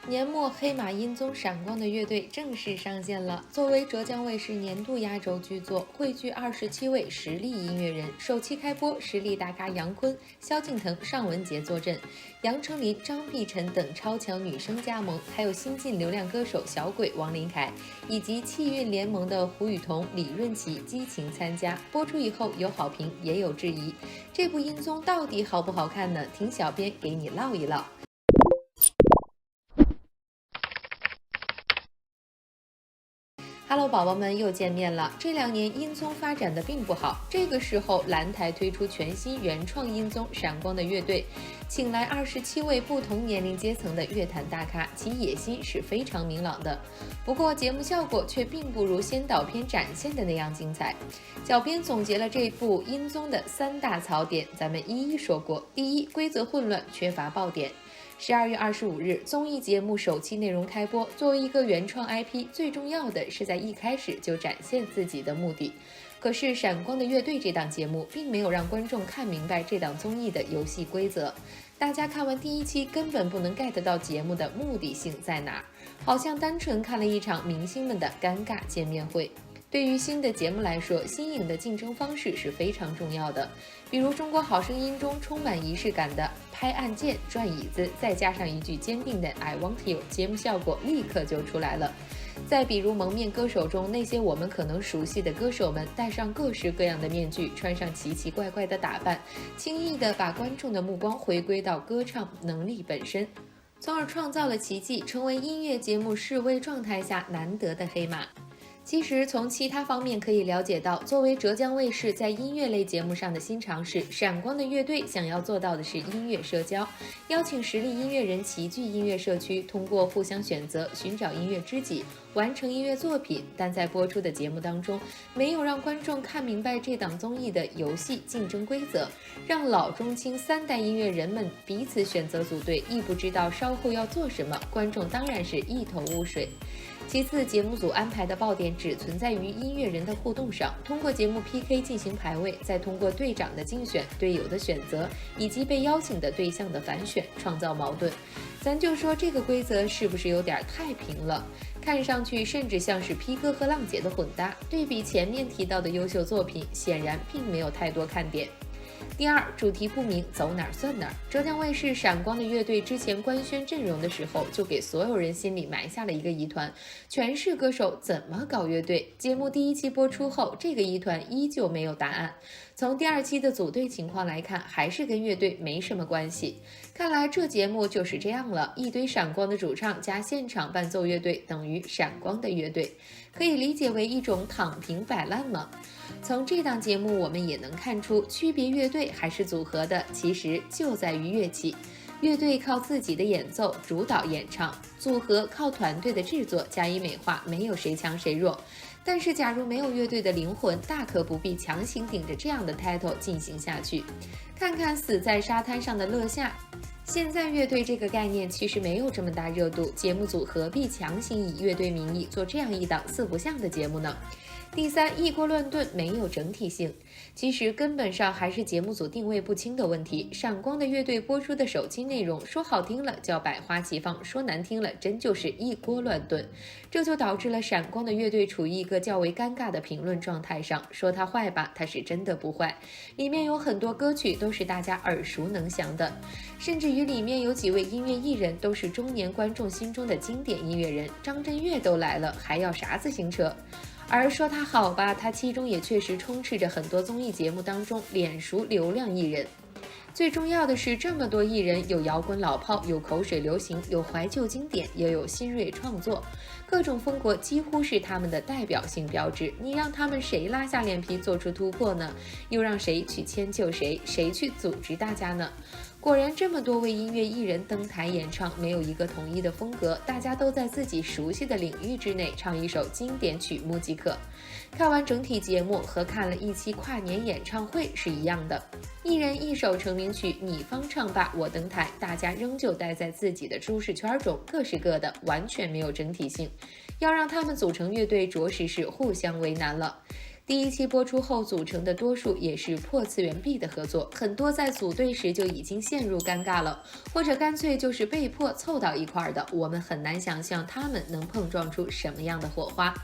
年末黑马音综闪光的乐队正式上线了。作为浙江卫视年度压轴剧作，汇聚27位实力音乐人，首期开播，实力大咖杨坤、萧敬腾、尚雯婕坐镇，杨丞琳、张碧晨等超强女声加盟，还有新晋流量歌手小鬼王琳凯以及气韵联盟的胡宇彤、李润琪激情参加。播出以后有好评，也有质疑，这部音综到底好不好看呢？听小编给你唠一唠。Hello， 宝宝们又见面了。这2年音综发展的并不好，这个时候蓝台推出全新原创音综《闪光的乐队》，请来27位不同年龄阶层的乐坛大咖，其野心是非常明朗的。不过节目效果却并不如先导片展现的那样精彩。小编总结了这部音综的3大槽点，咱们一一说过。第一，规则混乱，缺乏爆点。12月25日，综艺节目首期内容开播。作为一个原创 IP， 最重要的是在一开始就展现自己的目的。可是《闪光的乐队》这档节目并没有让观众看明白这档综艺的游戏规则。大家看完第1期根本不能 get 到节目的目的性在哪儿，好像单纯看了一场明星们的尴尬见面会。对于新的节目来说，新颖的竞争方式是非常重要的。比如《中国好声音》中充满仪式感的拍按键、转椅子，再加上一句坚定的 I want you， 节目效果立刻就出来了。再比如《蒙面歌手》中那些我们可能熟悉的歌手们，戴上各式各样的面具，穿上奇奇怪怪的打扮，轻易地把观众的目光回归到歌唱能力本身，从而创造了奇迹，成为音乐节目示威状态下难得的黑马。其实从其他方面可以了解到，作为浙江卫视在音乐类节目上的新尝试，闪光的乐队想要做到的是音乐社交，邀请实力音乐人齐聚音乐社区，通过互相选择寻找音乐知己，完成音乐作品。但在播出的节目当中，没有让观众看明白这档综艺的游戏竞争规则，让老中青3代音乐人们彼此选择组队，亦不知道稍后要做什么，观众当然是一头雾水。其次，节目组安排的爆点只存在于音乐人的互动上，通过节目 PK 进行排位，再通过队长的竞选、队友的选择以及被邀请的对象的反选，创造矛盾。咱就说这个规则是不是有点太平了？看上去甚至像是 P 哥和浪姐的混搭。对比前面提到的优秀作品，显然并没有太多看点。第二，主题不明，走哪儿算哪儿。浙江卫视闪光的乐队之前官宣阵容的时候，就给所有人心里埋下了一个疑团：全是歌手，怎么搞乐队？节目第1期播出后，这个疑团依旧没有答案。从第2期的组队情况来看，还是跟乐队没什么关系。看来这节目就是这样了，一堆闪光的主唱加现场伴奏乐队等于闪光的乐队，可以理解为一种躺平摆烂吗？从这档节目我们也能看出，区别乐队还是组合的，其实就在于乐器。乐队靠自己的演奏主导演唱，组合靠团队的制作加以美化，没有谁强谁弱。但是假如没有乐队的灵魂，大可不必强行顶着这样的 title 进行下去。看看死在沙滩上的乐夏，现在乐队这个概念其实没有这么大热度，节目组何必强行以乐队名义做这样一档四不像的节目呢？第三，一锅乱炖，没有整体性。其实根本上还是节目组定位不清的问题。闪光的乐队播出的首期内容，说好听了叫百花齐放，说难听了真就是一锅乱炖。这就导致了闪光的乐队处于一个较为尴尬的评论状态上。说它坏吧，它是真的不坏，里面有很多歌曲都是大家耳熟能详的，甚至于里面有几位音乐艺人都是中年观众心中的经典音乐人，张震岳都来了，还要啥自行车？而说它好吧，它其中也确实充斥着很多综艺节目当中脸熟流量艺人。最重要的是，这么多艺人，有摇滚老炮，有口水流行，有怀旧经典，也有新锐创作，各种风格几乎是他们的代表性标志。你让他们谁拉下脸皮做出突破呢？又让谁去迁就谁？谁去组织大家呢？果然，这么多位音乐艺人登台演唱，没有一个统一的风格，大家都在自己熟悉的领域之内唱一首经典曲目即可。看完整体节目和看了1期跨年演唱会是一样的，一人一首成名曲，你方唱罢我登台，大家仍旧待在自己的舒适圈中，各是各的，完全没有整体性。要让他们组成乐队，着实是互相为难了。第一期播出后组成的多数也是破次元壁的合作，很多在组队时就已经陷入尴尬了，或者干脆就是被迫凑到一块的，我们很难想象他们能碰撞出什么样的火花。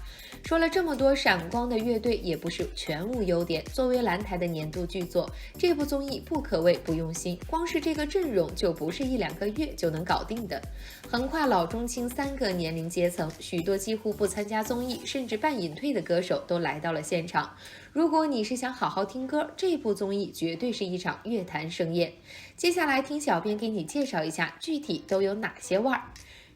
说了这么多，闪光的乐队也不是全无优点。作为蓝台的年度剧作，这部综艺不可谓不用心，光是这个阵容就不是1-2个月就能搞定的。横跨老中青3个年龄阶层，许多几乎不参加综艺甚至半隐退的歌手都来到了现场。如果你是想好好听歌，这部综艺绝对是一场乐坛盛宴。接下来听小编给你介绍一下具体都有哪些腕儿。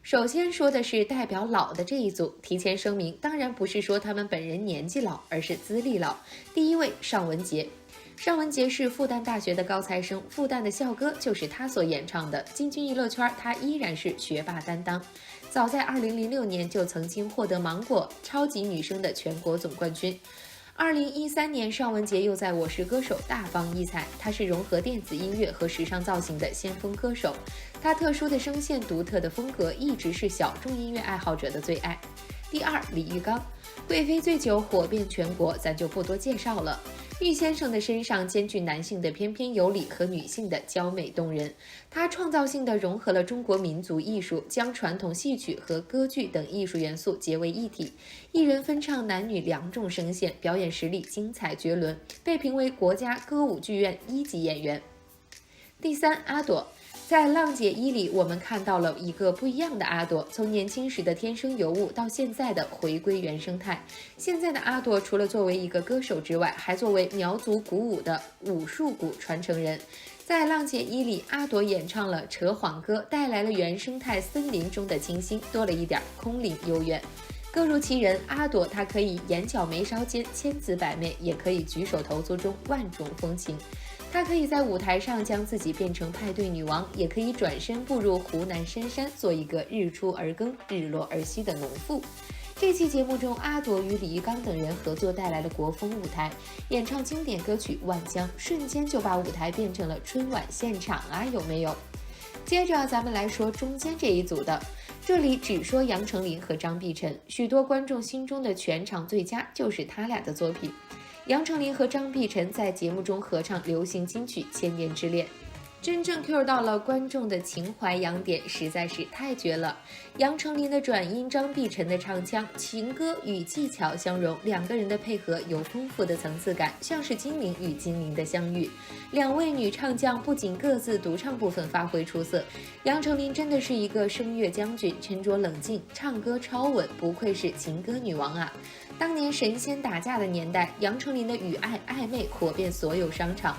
首先说的是代表老的这一组，提前声明，当然不是说他们本人年纪老，而是资历老。第一位，尚雯婕。尚雯婕是复旦大学的高材生，复旦的校歌就是她所演唱的。进军娱乐圈，她依然是学霸担当。早在2006年就曾经获得芒果超级女声的全国总冠军。2013年，尚雯婕又在《我是歌手》大放异彩。她是融合电子音乐和时尚造型的先锋歌手，她特殊的声线、独特的风格一直是小众音乐爱好者的最爱。第二，李玉刚。贵妃醉酒火遍全国，咱就不多介绍了。玉先生的身上兼具男性的翩翩有礼和女性的娇美动人，他创造性地融合了中国民族艺术，将传统戏曲和歌剧等艺术元素结为一体，一人分唱男女2种声线，表演实力精彩绝伦，被评为国家歌舞剧院1级演员。第三，阿朵。在《浪姐1》里，我们看到了一个不一样的阿朵，从年轻时的天生尤物到现在的回归原生态。现在的阿朵除了作为一个歌手之外，还作为苗族鼓舞的武术鼓传承人。在《浪姐1》里，阿朵演唱了《扯谎歌》，带来了原生态森林中的清新，多了一点空灵悠远。各如其人，阿朵她可以眼角眉梢间千姿百媚，也可以举手投足中万种风情。她可以在舞台上将自己变成派对女王，也可以转身步入湖南深山，做一个日出而耕、日落而息的农妇。这期节目中，阿朵与李玉刚等人合作带来了国风舞台，演唱经典歌曲《万江》，瞬间就把舞台变成了春晚现场啊，有没有？接着咱们来说中间这一组的，这里只说杨丞琳和张碧晨，许多观众心中的全场最佳就是他俩的作品。杨丞琳和张碧晨在节目中合唱流行金曲《千年之恋》，真正 cue 到了观众的情怀痒点，实在是太绝了。杨丞琳的转音，张碧晨的唱腔，情歌与技巧相融，两个人的配合有丰富的层次感，像是精灵与精灵的相遇。两位女唱将不仅各自独唱部分发挥出色，杨丞琳真的是一个声乐将军，沉着冷静，唱歌超稳，不愧是情歌女王啊！当年神仙打架的年代，杨丞琳的语爱暧昧火遍所有商场。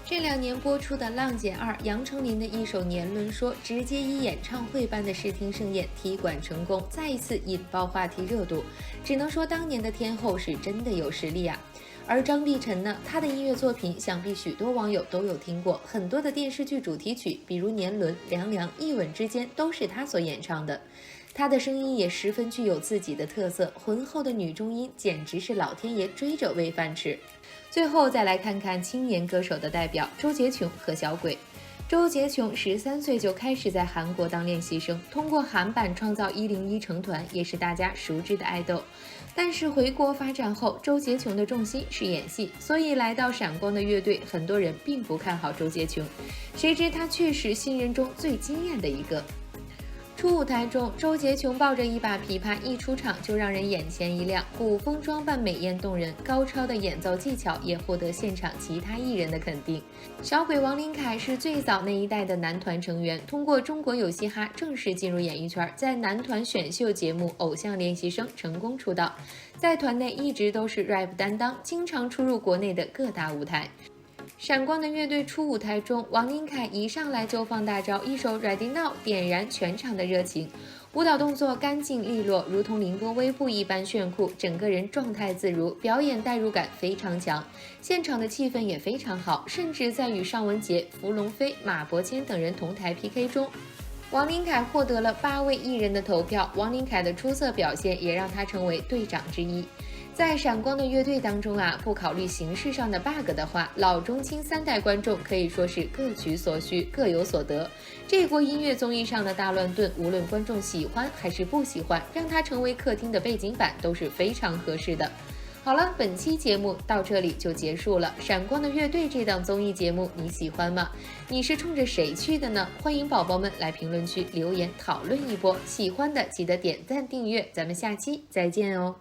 这2年播出的《浪姐2》，杨丞琳的一首《年轮说》直接以演唱会般的视听盛宴踢馆成功，再一次引爆话题热度。只能说当年的天后是真的有实力啊。而张碧晨呢，她的音乐作品想必许多网友都有听过，很多的电视剧主题曲，比如《年轮》《凉凉》《一吻之间》都是她所演唱的。她的声音也十分具有自己的特色，浑厚的女中音简直是老天爷追着喂饭吃。最后再来看看青年歌手的代表周杰琼和小鬼。周杰琼13岁就开始在韩国当练习生，通过韩版创造101成团，也是大家熟知的爱豆。但是回国发展后，周杰琼的重心是演戏，所以来到闪光的乐队，很多人并不看好周杰琼。谁知他却是新人中最惊艳的一个。初舞台中，周杰琼抱着一把琵琶一出场就让人眼前一亮，古风装扮美艳动人，高超的演奏技巧也获得现场其他艺人的肯定。小鬼王琳凯是最早那一代的男团成员，通过中国有嘻哈正式进入演艺圈，在男团选秀节目《偶像练习生》成功出道，在团内一直都是 rap 担当，经常出入国内的各大舞台。闪光的乐队初舞台中，王琳凯一上来就放大招，一首 Ready Now 点燃全场的热情，舞蹈动作干净利落，如同凌波微步一般炫酷，整个人状态自如，表演代入感非常强，现场的气氛也非常好，甚至在与尚雯婕、伏龙飞、马伯骞等人同台 PK 中，王琳凯获得了8位艺人的投票，王琳凯的出色表现也让他成为队长之一。在闪光的乐队当中啊，不考虑形式上的 bug 的话，老中青3代观众可以说是各取所需，各有所得。这国音乐综艺上的大乱炖，无论观众喜欢还是不喜欢，让它成为客厅的背景板都是非常合适的。好了，本期节目到这里就结束了。闪光的乐队这档综艺节目你喜欢吗？你是冲着谁去的呢？欢迎宝宝们来评论区留言讨论一波，喜欢的记得点赞订阅，咱们下期再见哦。